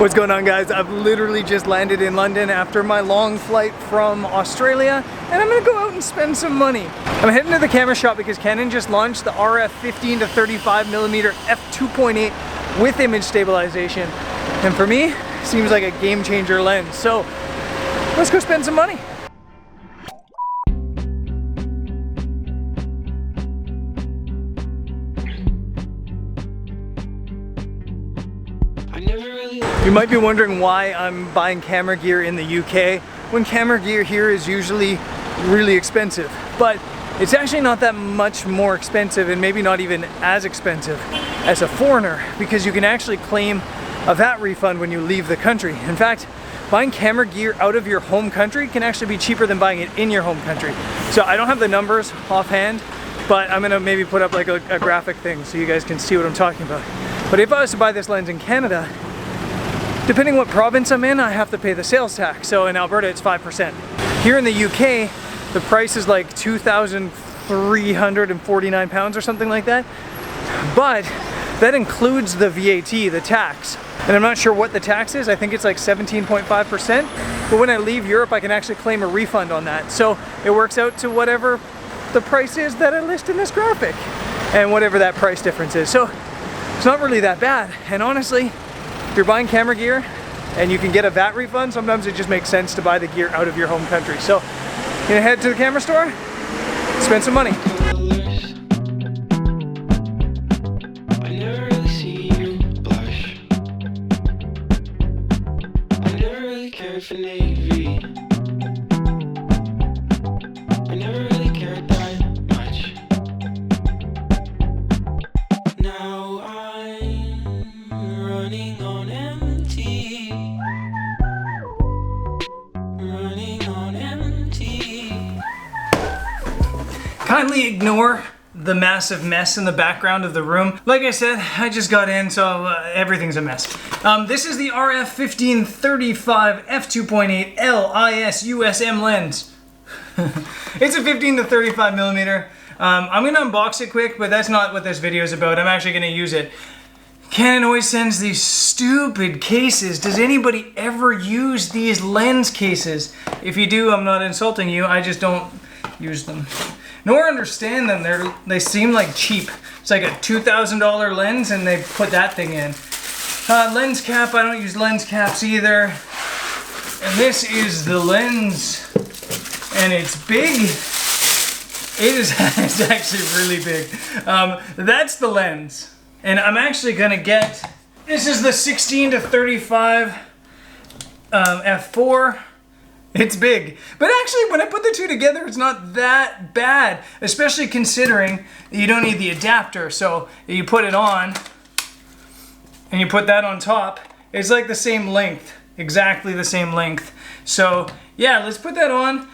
What's going on, guys? I've literally just landed in London after my long flight from Australia, and I'm gonna go out and spend some money. I'm heading to the camera shop because Canon just launched the RF 15 to 35mm f2.8 with image stabilization, and for me, seems like a game changer lens. So let's go spend some money. You might be wondering why I'm buying camera gear in the UK when camera gear here is usually really expensive. But it's actually not that much more expensive, and maybe not even as expensive as a foreigner, because you can actually claim a VAT refund when you leave the country. In fact, buying camera gear out of your home country can actually be cheaper than buying it in your home country. So I don't have the numbers offhand, but I'm gonna maybe put up like a graphic thing so you guys can see what I'm talking about. But if I was to buy this lens in Canada, depending what province I'm in, I have to pay the sales tax. So in Alberta, it's 5%. Here in the UK, the price is like £2,349 or something like that. But that includes the VAT, the tax. And I'm not sure what the tax is. I think it's like 17.5%. But when I leave Europe, I can actually claim a refund on that. So it works out to whatever the price is that I list in this graphic, and whatever that price difference is. So it's not really that bad. And honestly, if you're buying camera gear and you can get a VAT refund, sometimes it just makes sense to buy the gear out of your home country. So you're gonna head to the camera store, spend some money. I never really see you blush. I never really cared for Navy. I never really cared that much. Now I'm running on empty. Running on empty. Kindly ignore the massive mess in the background of the room. Like I said, I just got in, so everything's a mess. This is the RF 1535 f2.8 LIS USM lens. It's a 15 to 35mm. I'm gonna unbox it quick, but that's not what this video is about. I'm actually gonna use it. Canon always sends these stupid cases. Does anybody ever use these lens cases? If you do, I'm not insulting you. I just don't use them, nor understand them. They seem like cheap. It's like a $2,000 lens, and they put that thing in. Lens cap. I don't use lens caps either. And this is the lens, and it's big. It is. It's actually really big. That's the lens. And I'm actually gonna get, this is the 16 to 35 f4. It's big. But actually, when I put the two together, it's not that bad, especially considering that you don't need the adapter. So you put it on, and you put that on top. It's like the same length, exactly the same length. So yeah, let's put that on.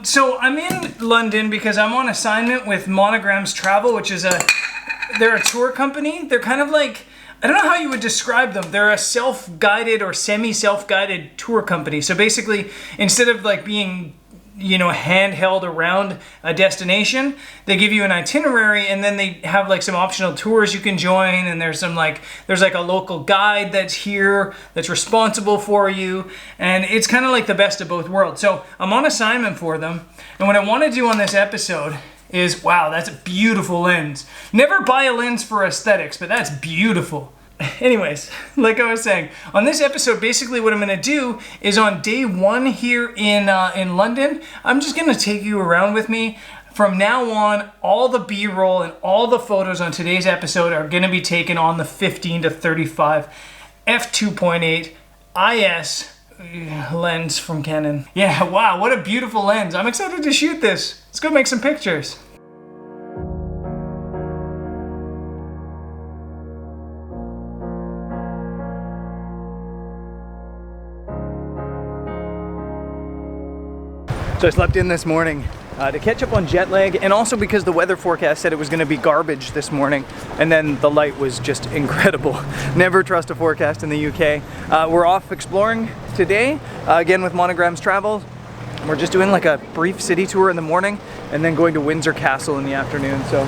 So I'm in London because I'm on assignment with Monograms Travel, which is they're a tour company. They're kind of like, I don't know how you would describe them. They're a self-guided or semi-self-guided tour company. So basically, instead of like being, you know, handheld around a destination, they give you an itinerary, and then they have like some optional tours you can join, and there's like a local guide that's here that's responsible for you, and it's kind of like the best of both worlds. So I'm on assignment for them, and what I want to do on this episode is, wow, that's a beautiful lens. Never buy a lens for aesthetics, but that's beautiful. Anyways, like I was saying, on this episode, basically what I'm gonna do is on day one here in London, I'm just gonna take you around with me. From now on, all the B-roll and all the photos on today's episode are gonna be taken on the 15 to 35 f2.8 IS lens from Canon. Yeah, wow, what a beautiful lens. I'm excited to shoot this. Let's go make some pictures. So I slept in this morning to catch up on jet lag, and also because the weather forecast said it was going to be garbage this morning, and then the light was just incredible. Never trust a forecast in the UK. We're off exploring today, again with Monograms Travel. We're just doing like a brief city tour in the morning, and then going to Windsor Castle in the afternoon. So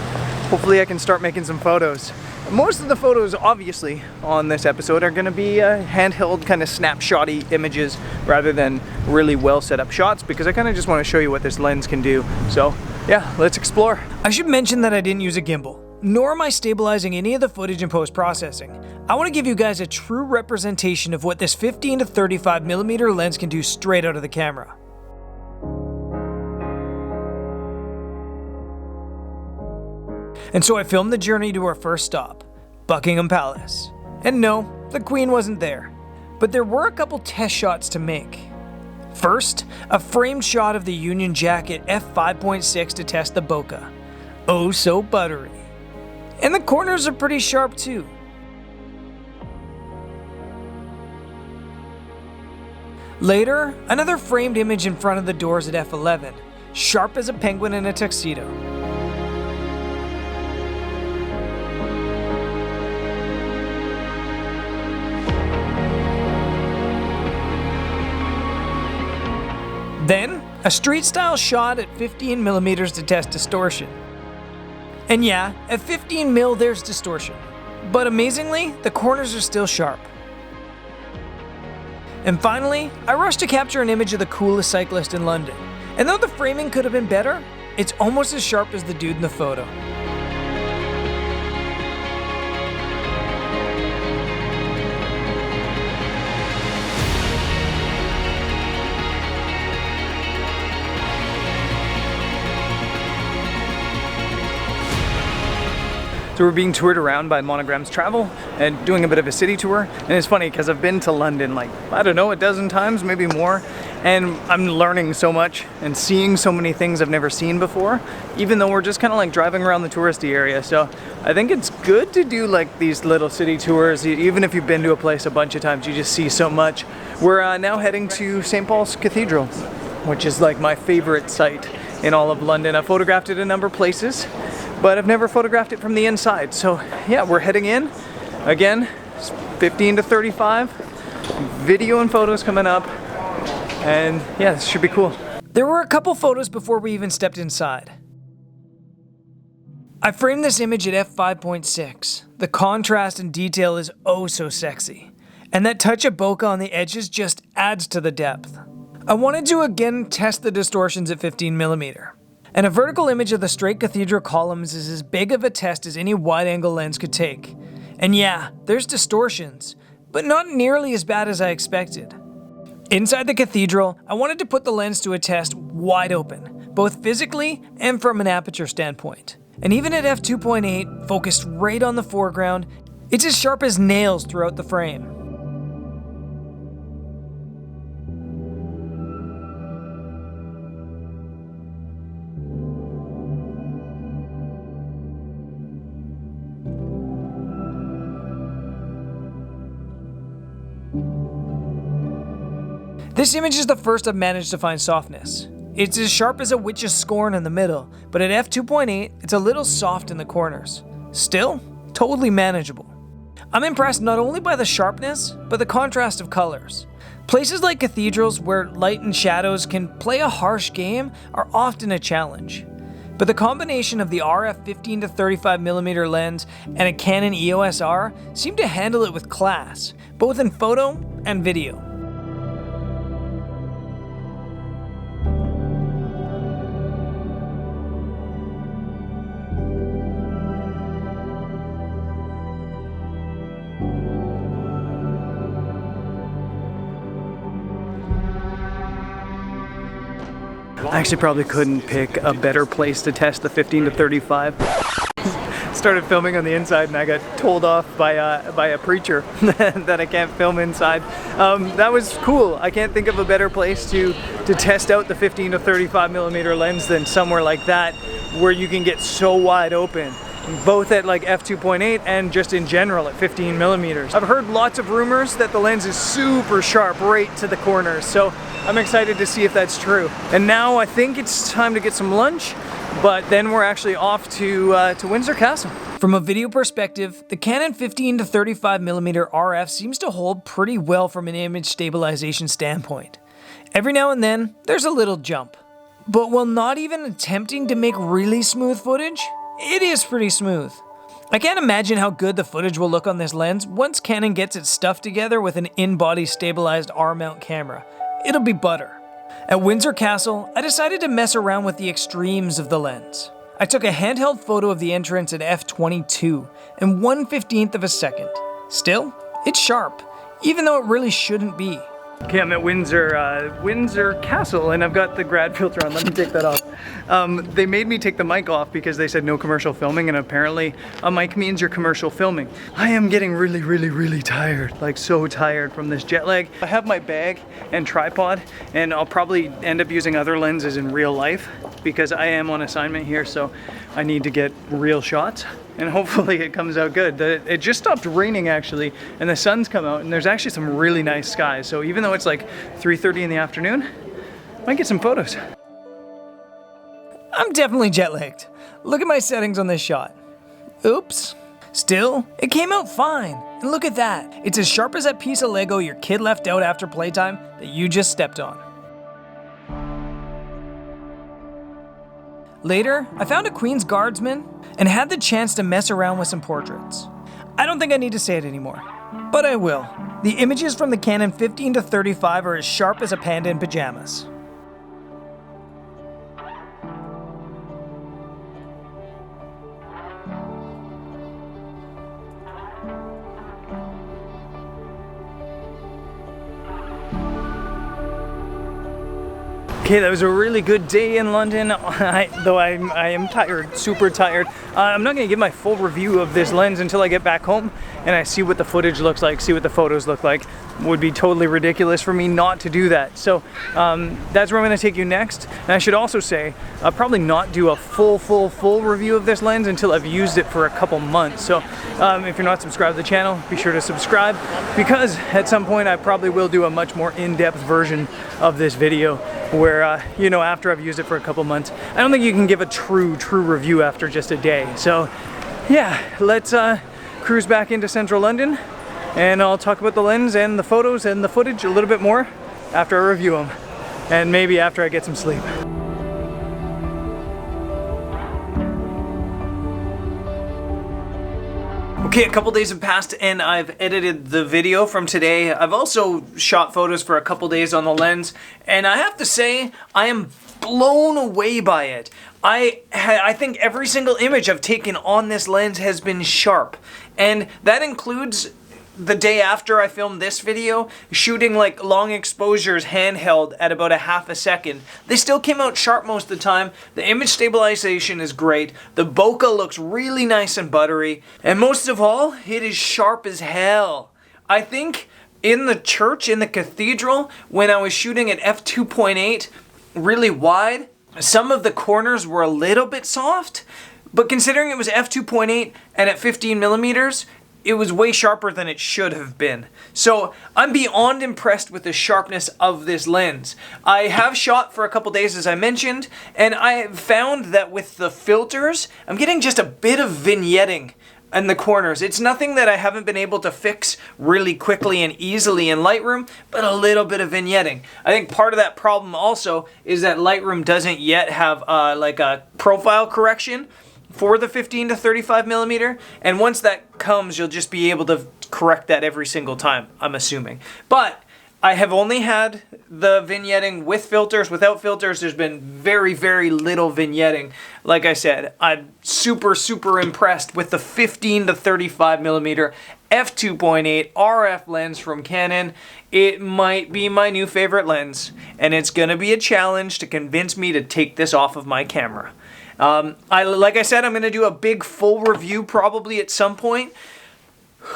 hopefully I can start making some photos. Most of the photos, obviously, on this episode are gonna be handheld kind of snapshotty images rather than really well set up shots, because I kind of just want to show you what this lens can do. So yeah, let's explore. I should mention that I didn't use a gimbal, nor am I stabilizing any of the footage in post-processing. I want to give you guys a true representation of what this 15 to 35mm lens can do straight out of the camera. And so I filmed the journey to our first stop, Buckingham Palace. And no, the Queen wasn't there, but there were a couple test shots to make. First, a framed shot of the Union Jack at f5.6 to test the bokeh. Oh so buttery. And the corners are pretty sharp too. Later, another framed image in front of the doors at f11, sharp as a penguin in a tuxedo. Then, a street-style shot at 15mm to test distortion. And yeah, at 15mm there's distortion, but amazingly, the corners are still sharp. And finally, I rushed to capture an image of the coolest cyclist in London. And though the framing could have been better, it's almost as sharp as the dude in the photo. So we're being toured around by Monogram's Travel and doing a bit of a city tour. And it's funny because I've been to London like, I don't know, a dozen times, maybe more. And I'm learning so much and seeing so many things I've never seen before, even though we're just kind of like driving around the touristy area. So I think it's good to do like these little city tours. Even if you've been to a place a bunch of times, you just see so much. We're now heading to St. Paul's Cathedral, which is like my favorite site in all of London. I've photographed it a number of places, but I've never photographed it from the inside. So yeah, we're heading in. Again, 15 to 35, video and photos coming up. And yeah, this should be cool. There were a couple photos before we even stepped inside. I framed this image at f5.6. The contrast and detail is oh so sexy. And that touch of bokeh on the edges just adds to the depth. I wanted to again test the distortions at 15mm. And a vertical image of the straight cathedral columns is as big of a test as any wide-angle lens could take. And yeah, there's distortions, but not nearly as bad as I expected. Inside the cathedral, I wanted to put the lens to a test wide open, both physically and from an aperture standpoint. And even at f2.8, focused right on the foreground, it's as sharp as nails throughout the frame. This image is the first I've managed to find softness. It's as sharp as a witch's scorn in the middle, but at f2.8, it's a little soft in the corners. Still, totally manageable. I'm impressed not only by the sharpness, but the contrast of colors. Places like cathedrals where light and shadows can play a harsh game are often a challenge. But the combination of the RF 15 to 35mm lens and a Canon EOS R seem to handle it with class, both in photo and video. I actually probably couldn't pick a better place to test the 15 to 35. Started filming on the inside and I got told off by a preacher that I can't film inside. That was cool. I can't think of a better place to test out the 15 to 35mm lens than somewhere like that, where you can get so wide open, both at like f2.8 and just in general at 15mm. I've heard lots of rumors that the lens is super sharp right to the corners, so I'm excited to see if that's true. And now I think it's time to get some lunch, but then we're actually off to Windsor Castle. From a video perspective, the Canon 15 to 35mm RF seems to hold pretty well from an image stabilization standpoint. Every now and then, there's a little jump. But while not even attempting to make really smooth footage, it is pretty smooth. I can't imagine how good the footage will look on this lens once Canon gets its stuff together with an in-body stabilized R-mount camera. It'll be butter. At Windsor Castle, I decided to mess around with the extremes of the lens. I took a handheld photo of the entrance at f/22 in 1/15 of a second. Still, it's sharp, even though it really shouldn't be. Okay, I'm at Windsor Castle, and I've got the grad filter on. Let me take that off. They made me take the mic off because they said no commercial filming, and apparently a mic means you're commercial filming. I am getting really tired, like so tired from this jet lag. I have my bag and tripod, and I'll probably end up using other lenses in real life because I am on assignment here, so I need to get real shots. And hopefully it comes out good. It just stopped raining actually, and the sun's come out, and there's actually some really nice skies. So even though it's like 3:30 in the afternoon, I might get some photos. I'm definitely jet lagged. Look at my settings on this shot. Oops. Still, it came out fine. And look at that. It's as sharp as that piece of Lego your kid left out after playtime that you just stepped on. Later, I found a Queen's Guardsman and had the chance to mess around with some portraits. I don't think I need to say it anymore, but I will. The images from the Canon 15-35 are as sharp as a panda in pajamas. Okay, that was a really good day in London, though I am tired, super tired. I'm not gonna give my full review of this lens until I get back home and I see what the footage looks like, see what the photos look like. It would be totally ridiculous for me not to do that. So that's where I'm gonna take you next. And I should also say, I'll probably not do a full review of this lens until I've used it for a couple months. So if you're not subscribed to the channel, be sure to subscribe, because at some point I probably will do a much more in-depth version of this video where, you know, after I've used it for a couple months. I don't think you can give a true review after just a day. So yeah, let's cruise back into central London, and I'll talk about the lens and the photos and the footage a little bit more after I review them, and maybe after I get some sleep. Okay, a couple days have passed and I've edited the video from today. I've also shot photos for a couple days on the lens, and I have to say, I am blown away by it. I think every single image I've taken on this lens has been sharp, and that includes the day after I filmed this video, shooting like long exposures handheld at about a half a second. They still came out sharp most of the time. The image stabilization is great. The bokeh looks really nice and buttery. And most of all, it is sharp as hell. I think in the church, in the cathedral, when I was shooting at f2.8, really wide, some of the corners were a little bit soft, but considering it was f2.8 and at 15 millimeters, it was way sharper than it should have been. So I'm beyond impressed with the sharpness of this lens. I have shot for a couple days, as I mentioned, and I found that with the filters, I'm getting just a bit of vignetting in the corners. It's nothing that I haven't been able to fix really quickly and easily in Lightroom, but a little bit of vignetting. I think part of that problem also is that Lightroom doesn't yet have like a profile correction for the 15-35 millimeter, and once that comes, you'll just be able to correct that every single time, I'm assuming. But I have only had the vignetting with filters. Without filters, there's been very little vignetting. Like I said, I'm super impressed with the 15-35 millimeter f2.8 RF lens from Canon. It might be my new favorite lens, and it's gonna be a challenge to convince me to take this off of my camera. Like I said, I'm going to do a big full review probably at some point,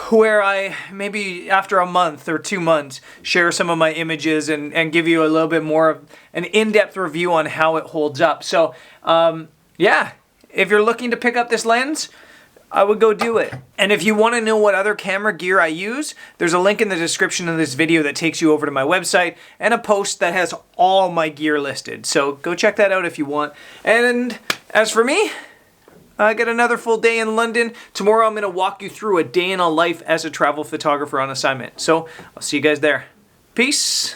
where I, maybe after a month or 2 months, share some of my images and give you a little bit more of an in-depth review on how it holds up. So, yeah, if you're looking to pick up this lens, I would go do it. And if you want to know what other camera gear I use, there's a link in the description of this video that takes you over to my website and a post that has all my gear listed. So go check that out if you want. And as for me, I got another full day in London. Tomorrow I'm going to walk you through a day in a life as a travel photographer on assignment. So I'll see you guys there. Peace.